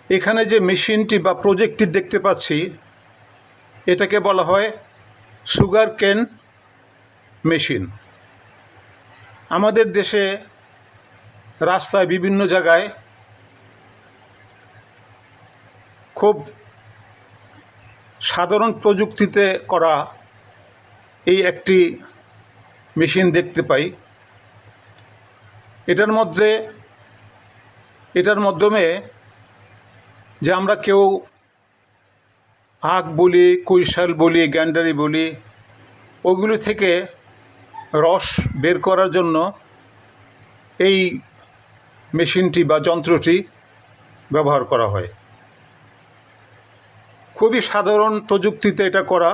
এখানে যে মেশিনটি বা প্রজেক্টটি দেখতে পাচ্ছি এটাকে বলা হয় সুগার কেন মেশিন। আমাদের দেশে রাস্তায় বিভিন্ন জায়গায় খুব সাধারণ প্রযুক্তিতে করা এই একটি মেশিন দেখতে পাই। এটার মাধ্যমে যে আমরা কেউ আখ বলি, কুইশাল বলি, গ্যান্ডারি বলি, ওগুলি থেকে রস বের করার জন্য এই মেশিনটি বা যন্ত্রটি ব্যবহার করা হয়। খুবই সাধারণ প্রযুক্তিতে এটা করা,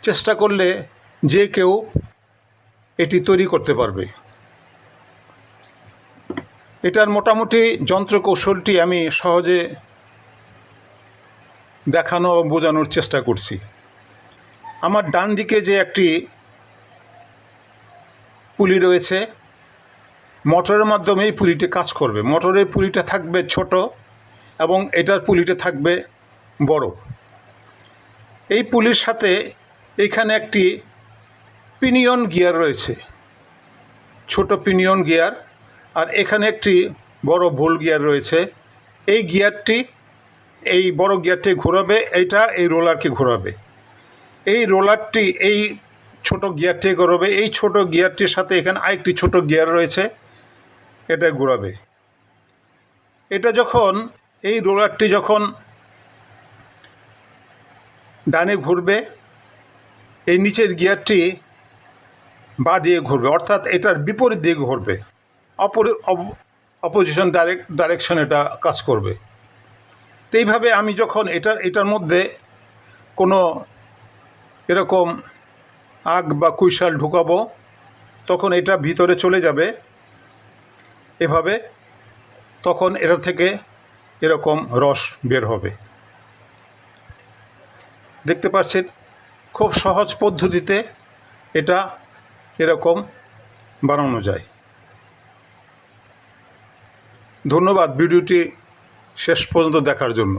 চেষ্টা করলে যে কেউ এটি তৈরি করতে পারবে। এটার মোটামুটি যন্ত্রকৌশলটি আমি সহজে দেখানো ও বোঝানোর চেষ্টা করছি। আমার ডান দিকে যে একটি পুলি রয়েছে, মোটরের মাধ্যমে এই পুলিটি কাজ করবে। মোটরের পুলিটা থাকবে ছোট এবং এটার পুলিটা থাকবে বড়। এই পুলির সাথে এখানে একটি পিনিয়ন গিয়ার রয়েছে, ছোট পিনিয়ন গিয়ার, আর এখানে একটি বড় ভোল গিয়ার রয়েছে। এই বড় গিয়ারটি ঘোরাবে, এইটা এই রোলারকে ঘোরাবে। এই রোলারটি এই ছোট গিয়ারটি ঘোরাবে। এই ছোট গিয়ারটির সাথে এখানে আরেকটি ছোট গিয়ার রয়েছে, এটা ঘোরাবে। এটা যখন এই রোলারটি যখন ডানে ঘুরবে, এই নিচের গিয়ারটি বাঁ দিয়ে ঘুরবে, অর্থাৎ এটার বিপরীত দিকে ঘুরবে, অপোজিশন ডাইরেকশন এটা কাজ করবে। তো এইভাবে আমি যখন এটার মধ্যে কোনো এরকম আগ বা কুইশাল ঢুকাবো, তখন এটা ভিতরে চলে যাবে এভাবে, তখন এটা থেকে এরকম রস বের হবে। দেখতে পাচ্ছেন খুব সহজ পদ্ধতিতে এটা এরকম বানানো যায়। ধন্যবাদ ভিডিওটি শেষ পর্যন্ত দেখার জন্য।